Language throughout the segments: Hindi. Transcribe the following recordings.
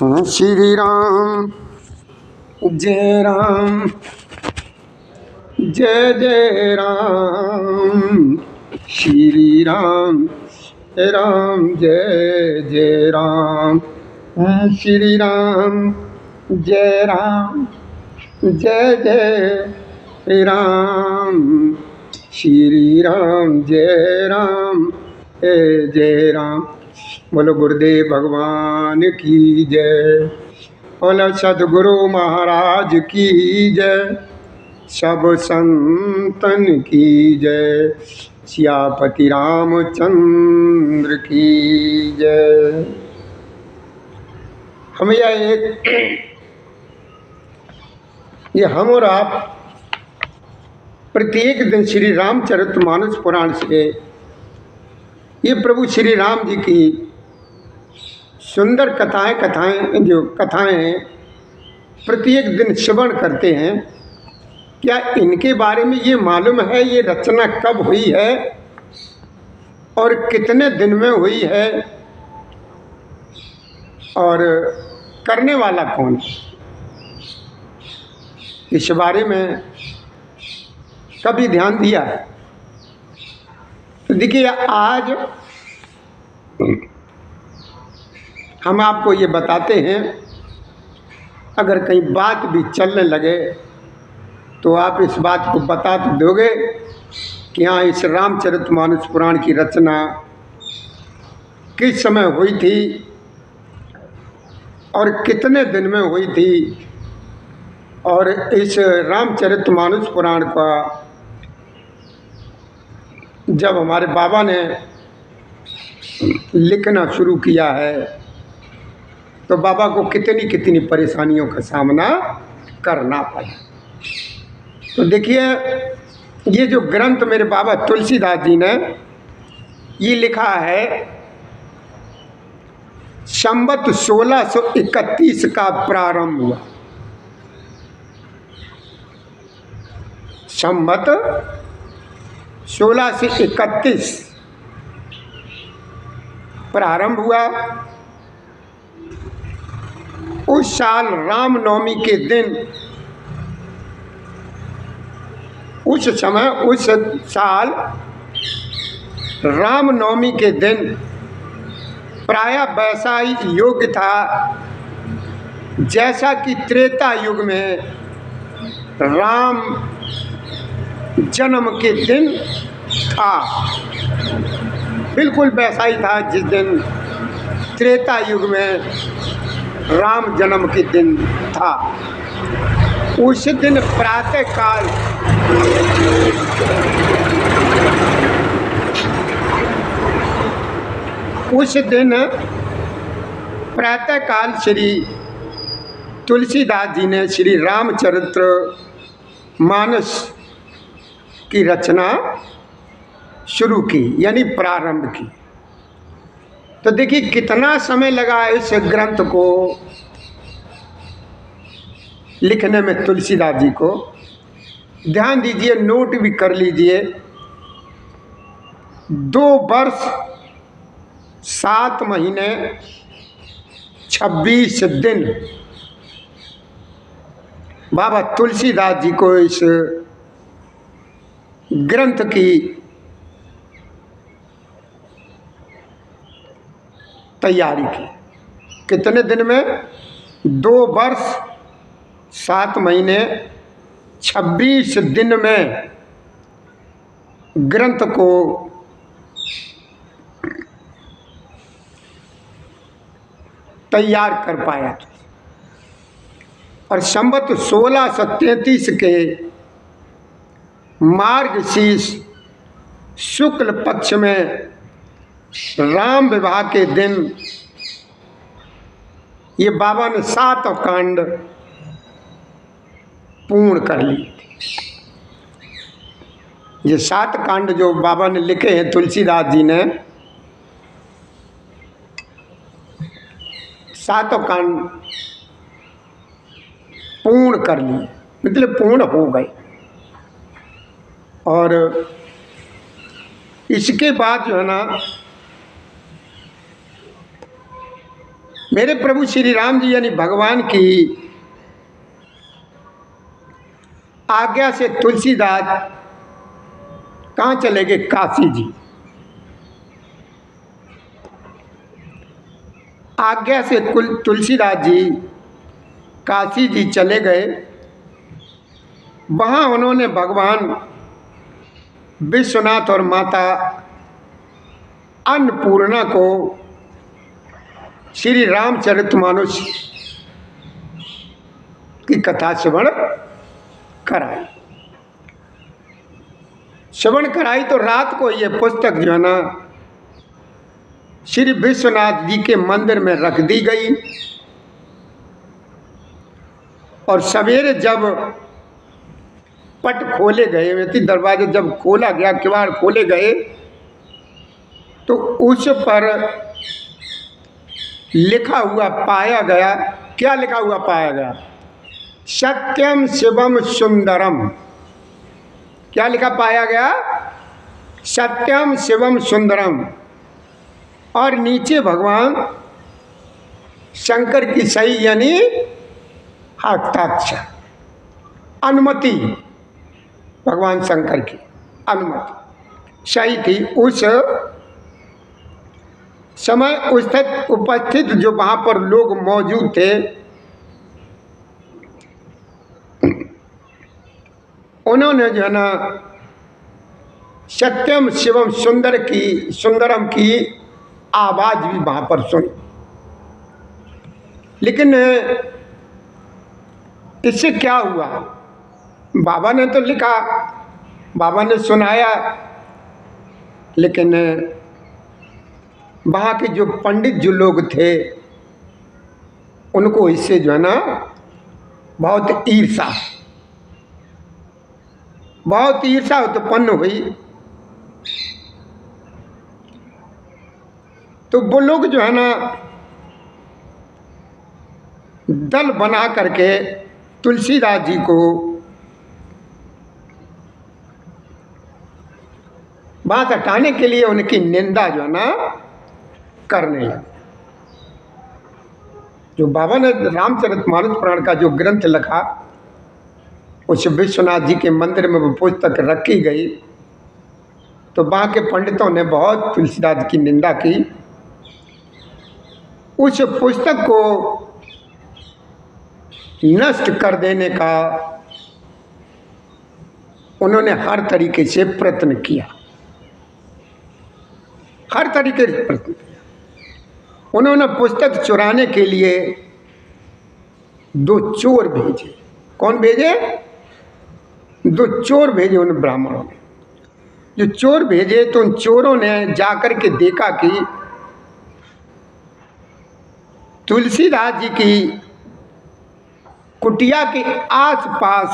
श्री राम जय राम जय जय राम। श्री राम राम जय जय राम। श्री राम जय जय राम। श्री राम जय राम। बोलो गुरुदेव भगवान की जय। बोलो सद्गुरु महाराज की जय। सब संतन की जय। सियापति रामचंद्र की जय। हम ये हम और आप प्रत्येक दिन श्री रामचरितमानस पुराण से ये प्रभु श्री राम जी की सुंदर कथाएं प्रत्येक दिन श्रवण करते हैं। क्या इनके बारे में ये मालूम है ये रचना कब हुई है और कितने दिन में हुई है और करने वाला कौन है? इस बारे में कभी ध्यान दिया है? तो देखिए, आज हम आपको ये बताते हैं, अगर कहीं बात भी चलने लगे तो आप इस बात को बता तो दोगे कि हाँ, इस रामचरितमानस पुराण की रचना किस समय हुई थी और कितने दिन में हुई थी, और इस रामचरितमानस पुराण का जब हमारे बाबा ने लिखना शुरू किया है तो बाबा को कितनी कितनी परेशानियों का सामना करना पड़ा। तो देखिए, ये जो ग्रंथ मेरे बाबा तुलसीदास जी ने ये लिखा है, संवत 1631 का प्रारंभ हुआ। संवत 1631 प्रारंभ हुआ। उस साल रामनवमी के दिन, उस साल रामनवमी के दिन प्रायः वैसा ही योग था जैसा कि त्रेता युग में राम जन्म के दिन था। बिल्कुल वैसा ही था जिस दिन त्रेता युग में राम जन्म के दिन था। उस दिन प्रातः काल श्री तुलसीदास जी ने श्री रामचरित्र मानस की रचना शुरू की, यानी प्रारंभ की। तो देखिए कितना समय लगा इस ग्रंथ को लिखने में तुलसीदास जी को। ध्यान दीजिए, नोट भी कर लीजिए। 2 वर्ष 7 महीने 26 दिन बाबा तुलसीदास जी को इस ग्रंथ की तैयारी की। कितने दिन में? 2 वर्ष 7 महीने 26 दिन में ग्रंथ को तैयार कर पाया था। और संवत 1633 के मार्गशीर्ष शुक्ल पक्ष में राम विवाह के दिन ये बाबा ने 7 कांड पूर्ण कर लिए थे। ये 7 कांड जो बाबा ने लिखे हैं तुलसीदास जी ने, 7 कांड पूर्ण कर लिए, मतलब पूर्ण हो गए। और इसके बाद जो है ना, मेरे प्रभु श्री राम जी यानी भगवान की आज्ञा से तुलसीदास कहाँ चले गए? काशी जी। आज्ञा से तुलसीदास जी काशी जी चले गए। वहाँ उन्होंने भगवान विश्वनाथ और माता अन्नपूर्णा को श्री रामचरितमानस की कथा श्रवण कराई। श्रवण कराई तो रात को ये पुस्तक जो है ना श्री विश्वनाथ जी के मंदिर में रख दी गई। और सवेरे जब पट खोले गए, दरवाजे जब खोला गया, किवाड़ खोले गए, तो उस पर लिखा हुआ पाया गया। क्या लिखा हुआ पाया गया? सत्यम शिवम सुंदरम। क्या लिखा पाया गया? सत्यम शिवम सुंदरम। और नीचे भगवान शंकर की सही यानी हस्ताक्षर, अनुमति, भगवान शंकर की अनुमति सही थी। उस समय उपस्थित जो वहाँ पर लोग मौजूद थे, उन्होंने जो है ना सत्यम शिवम सुंदरम की आवाज़ भी वहाँ पर सुनी। लेकिन इससे क्या हुआ? बाबा ने तो लिखा, बाबा ने सुनाया, लेकिन वहाँ के जो पंडित जो लोग थे उनको इससे जो है ना बहुत ईर्षा उत्पन्न हुई। तो वो लोग जो है ना दल बना करके तुलसीदास जी को बात हटाने के लिए उनकी निंदा जो है ना करने लगे। जो बाबा ने रामचरितमानस पुराण का जो ग्रंथ लिखा, उस विश्वनाथ जी के मंदिर में वो पुस्तक रखी गई, तो वहाँ के पंडितों ने बहुत तुलसीदास की निंदा की। उस पुस्तक को नष्ट कर देने का उन्होंने हर तरीके से प्रयत्न किया, हर तरीके से प्रयत्न किया। उन्होंने पुस्तक चुराने के लिए 2 चोर भेजे। कौन भेजे? 2 चोर भेजे उन ब्राह्मणों ने। जो चोर भेजे तो उन चोरों ने जाकर के देखा कि तुलसीदास जी की कुटिया के आसपास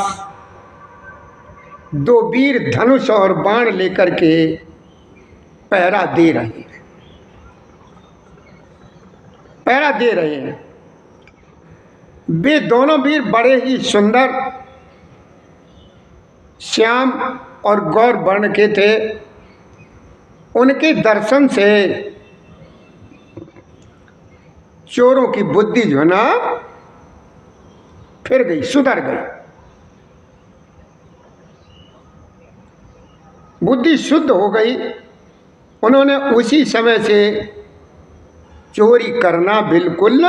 2 वीर धनुष और बाण लेकर के पहरा दे रहे हैं, पहरा दे रहे हैं। वे दोनों वीर बड़े ही सुंदर श्याम और गौर वर्ण के थे। उनके दर्शन से चोरों की बुद्धि जो है ना फिर गई, सुधर गई। बुद्धि शुद्ध हो गई। उन्होंने उसी समय से चोरी करना बिल्कुल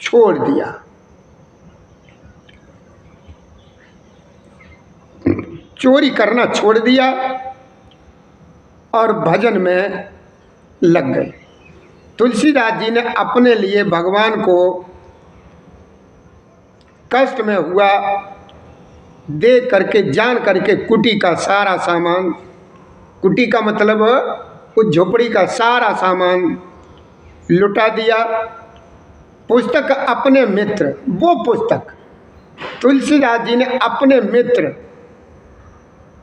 छोड़ दिया। चोरी करना छोड़ दिया और भजन में लग गए। तुलसीदास जी ने अपने लिए भगवान को कष्ट में हुआ देख करके, जान करके कुटी का सारा सामान, कुटी का मतलब उस झोपड़ी का सारा सामान लुटा दिया। पुस्तक अपने मित्र, वो पुस्तक तुलसीदास जी ने अपने मित्र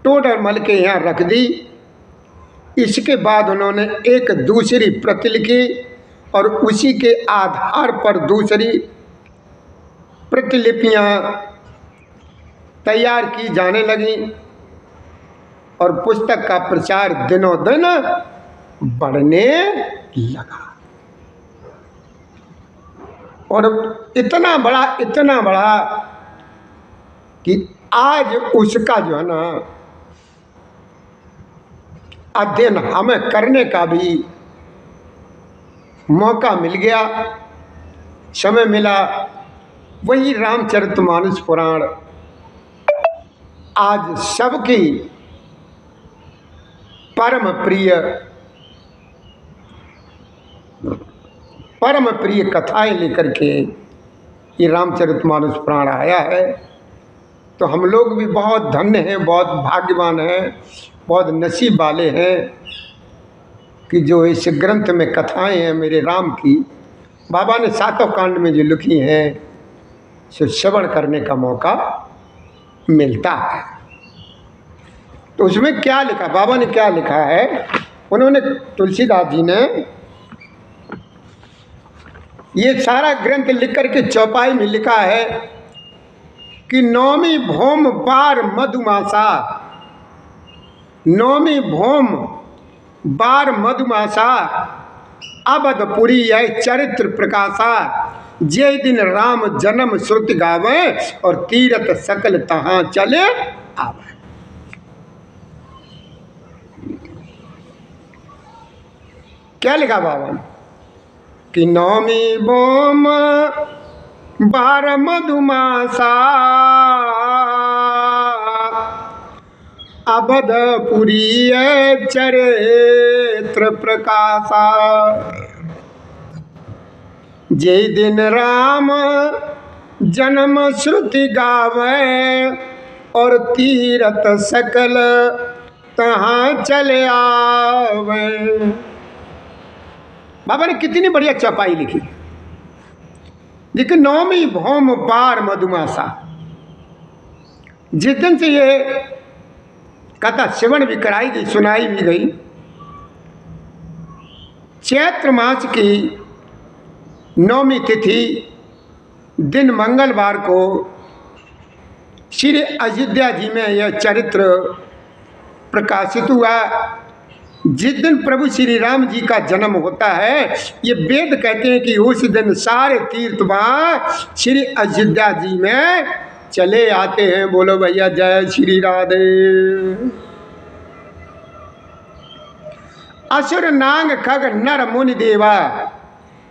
टोडरमल के यहाँ रख दी। इसके बाद उन्होंने एक दूसरी प्रति लिखी और उसी के आधार पर दूसरी प्रतिलिपियाँ तैयार की जाने लगी और पुस्तक का प्रचार दिनों दिन बढ़ने लगा। और इतना बड़ा कि आज उसका जो है ना अध्ययन हमें करने का भी मौका मिल गया, समय मिला। वही रामचरितमानस पुराण आज सबकी परम प्रिय कथाएं लेकर के ये रामचरितमानस पुराण आया है। तो हम लोग भी बहुत धन्य हैं, बहुत भाग्यवान हैं, बहुत नसीब वाले हैं कि जो इस ग्रंथ में कथाएं हैं मेरे राम की, बाबा ने 7 कांड में जो लिखी हैं सो श्रवण करने का मौका मिलता है। तो उसमें क्या लिखा, बाबा ने क्या लिखा है, उन्होंने तुलसीदास जी ने ये सारा ग्रंथ लिख करके चौपाई में लिखा है कि नौमी भौम बार मधुमासा, नौमी भौम बार मधुमासा, अवधपुरी यह चरित्र प्रकाशा, जे दिन राम जन्म श्रुति गावे, और तीरथ सकल तहाँ चले आवे। क्या लिखा बाबा ने कि नौमी भौम बार मधुमासा, अवधपुरी चरित्र प्रकाशा, जे दिन राम जन्म श्रुति गावे, और तीरथ सकल तहाँ चले आवे। बाबा ने कितनी बढ़िया चौपाई लिखी। देखिए, नौमी भौम बार मधुमासा, जिस दिन से ये कथा श्रवण भी कराई गई, सुनाई भी गई, चैत्र मास की नौमी तिथि दिन मंगलवार को श्री अयोध्या जी में यह चरित्र प्रकाशित हुआ। जिस दिन प्रभु श्री राम जी का जन्म होता है, ये वेद कहते हैं कि उस दिन सारे तीर्थवान श्री अयोध्या जी में चले आते हैं। बोलो भैया जय श्री राधे। असुर नाग खग नर मुनि देवा,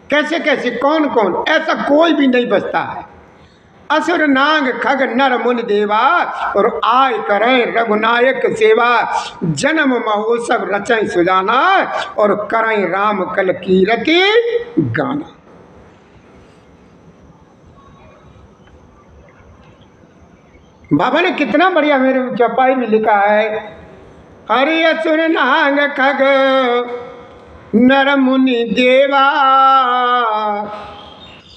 कैसे कैसे कौन कौन, ऐसा कोई भी नहीं बचता है। असुर नाग खग नर मुनि देवा, और आय करें रघुनायक सेवा, जन्म महोत्सव रचें सुजाना, और करें राम कल कीरति गाना। बाबा ने कितना बढ़िया मेरे चौपाई में लिखा है, हरि असुर नाग खग नर मुनि देवा,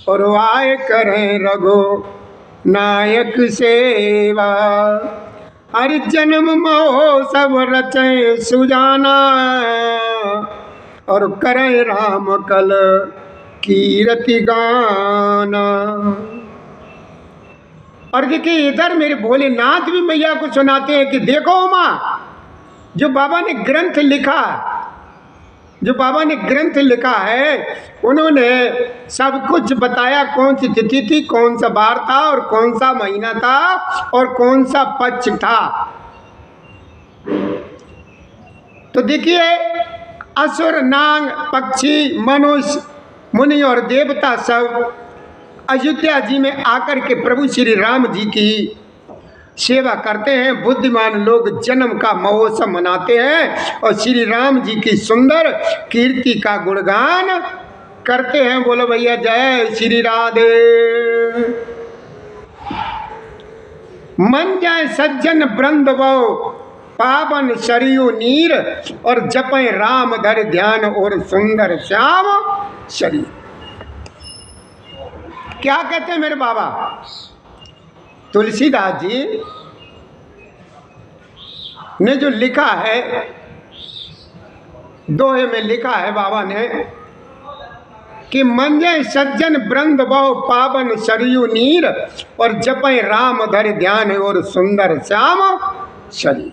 और आय करें रघु नायक सेवा, हरि जन्म महोत्सव रचें सुजाना, और करें राम कल कीरति गाना। और देखिए, इधर मेरे भोलेनाथ भी मैया को सुनाते हैं कि देखो माँ, जो बाबा ने ग्रंथ लिखा, जो बाबा ने ग्रंथ लिखा है, उन्होंने सब कुछ बताया, कौन सी तिथि थी, कौन सा वार था, और कौन सा महीना था, और कौन सा पक्ष था। तो देखिए, असुर नाग पक्षी मनुष्य मुनि और देवता सब अयोध्या जी में आकर के प्रभु श्री राम जी की सेवा करते हैं। बुद्धिमान लोग जन्म का महोत्सव मनाते हैं और श्री राम जी की सुंदर कीर्ति का गुणगान करते हैं। बोलो भैया जय श्री राधे। मन जाए सज्जन वृंद वो पावन सरयू नीर, और जपे राम धर ध्यान और सुंदर श्याम शरीर। क्या कहते हैं मेरे बाबा तुलसीदास जी ने जो लिखा है, दोहे में लिखा है बाबा ने कि मंजे सज्जन वृंद बहु पावन सरयू नीर, और जपे राम धर ध्यान और सुंदर श्याम शरीर।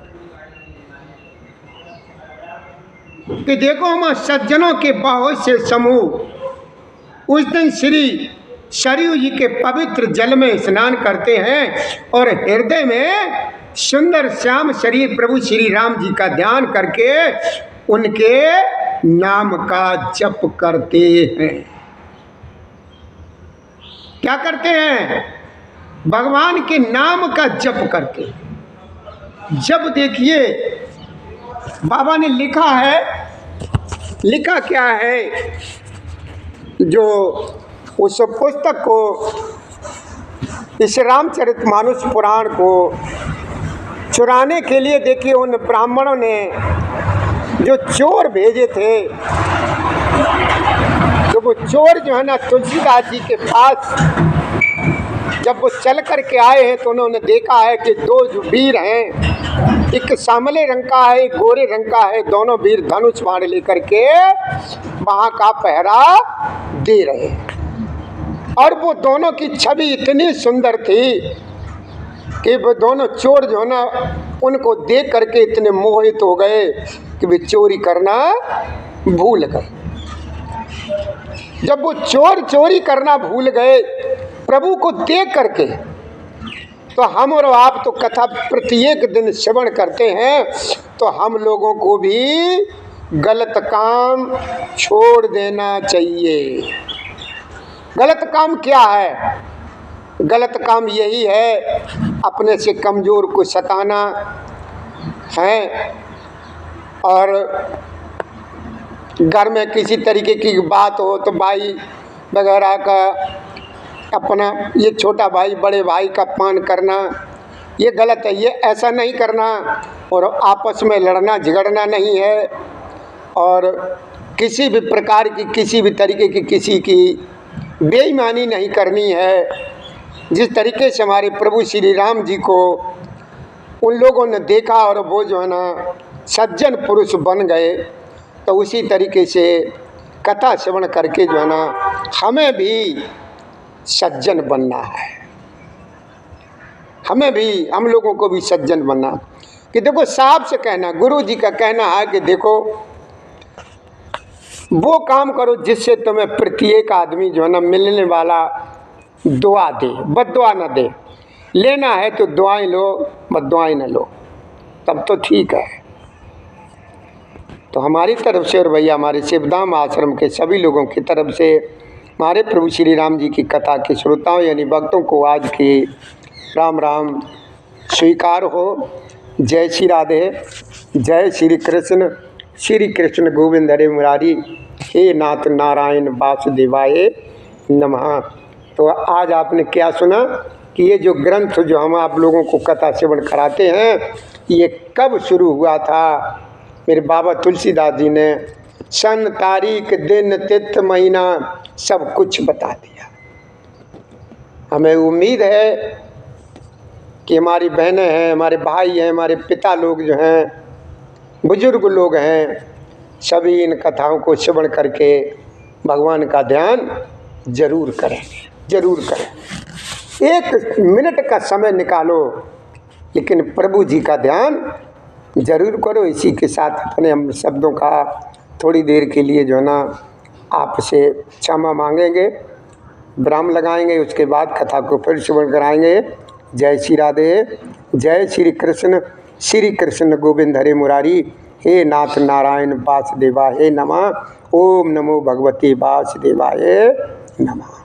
कि देखो हम सज्जनों के बहुत से समूह उस दिन श्री सरयू जी के पवित्र जल में स्नान करते हैं और हृदय में सुंदर श्याम शरीर प्रभु श्री राम जी का ध्यान करके उनके नाम का जप करते हैं। क्या करते हैं? भगवान के नाम का जप करते हैं। जब देखिए बाबा ने लिखा है, लिखा क्या है, जो उस पुस्तक को, इस रामचरितमानस पुराण को चुराने के लिए देखिए उन ब्राह्मणों ने जो चोर भेजे थे, तो वो चोर जो है ना तुलसीदास जी के पास जब वो चल कर के आए हैं तो उन्होंने देखा है कि दो जो वीर हैं, एक सांवले रंग का है, एक गोरे रंग का है, दोनों वीर धनुष बाण लेकर के वहाँ का पहरा दे रहे हैं। और वो दोनों की छवि इतनी सुंदर थी कि वो दोनों चोर जो है ना उनको देख करके इतने मोहित हो गए कि वे चोरी करना भूल गए। जब वो चोर चोरी करना भूल गए प्रभु को देख करके, तो हम और आप तो कथा प्रत्येक दिन श्रवण करते हैं, तो हम लोगों को भी गलत काम छोड़ देना चाहिए। गलत काम क्या है? गलत काम यही है अपने से कमज़ोर को सताना है, और घर में किसी तरीके की बात हो तो भाई वगैरह का अपना ये छोटा भाई बड़े भाई का अपमान करना, ये गलत है। ये ऐसा नहीं करना, और आपस में लड़ना झगड़ना नहीं है, और किसी भी प्रकार की किसी भी तरीके की किसी की बेईमानी नहीं करनी है। जिस तरीके से हमारे प्रभु श्री राम जी को उन लोगों ने देखा और वो जो है ना सज्जन पुरुष बन गए, तो उसी तरीके से कथा श्रवण करके जो है ना हमें भी सज्जन बनना है। हमें भी, हम लोगों को भी सज्जन बनना कि देखो साहब से कहना, गुरु जी का कहना है कि देखो वो काम करो जिससे तुम्हें प्रत्येक आदमी जो है ना मिलने वाला दुआ दे, बद्दुआ न दे। लेना है तो दुआएं लो, बद्दुआएं न लो, तब तो ठीक है। तो हमारी तरफ से और भैया हमारे शिवधाम आश्रम के सभी लोगों की तरफ से हमारे प्रभु श्री राम जी की कथा के श्रोताओं यानी भक्तों को आज की राम राम स्वीकार हो। जय श्री राधे, जय श्री कृष्ण गोविंद हरे मुरारी, हे नाथ नारायण वासुदेवाय नमः। तो आज आपने क्या सुना कि ये जो ग्रंथ जो हम आप लोगों को कथा श्रवण कराते हैं, ये कब शुरू हुआ था? मेरे बाबा तुलसीदास जी ने सन, तारीख, दिन, तिथि, महीना सब कुछ बता दिया। हमें उम्मीद है कि हमारी बहनें हैं, हमारे भाई हैं, हमारे पिता लोग जो हैं, बुजुर्ग लोग हैं, सभी इन कथाओं को श्रवण करके भगवान का ध्यान जरूर करेंगे, जरूर करें। 1 मिनट का समय निकालो, लेकिन प्रभु जी का ध्यान जरूर करो। इसी के साथ अपने हम शब्दों का थोड़ी देर के लिए जो है ना आपसे क्षमा मांगेंगे, विराम लगाएंगे, उसके बाद कथा को फिर श्रवण कराएंगे। जय श्री राधे, जय श्री कृष्ण गोविंद हरे मुरारी, हे नाथ नारायण वासुदेवाय नमः। ओम नमो भगवते वासुदेवाय नमः।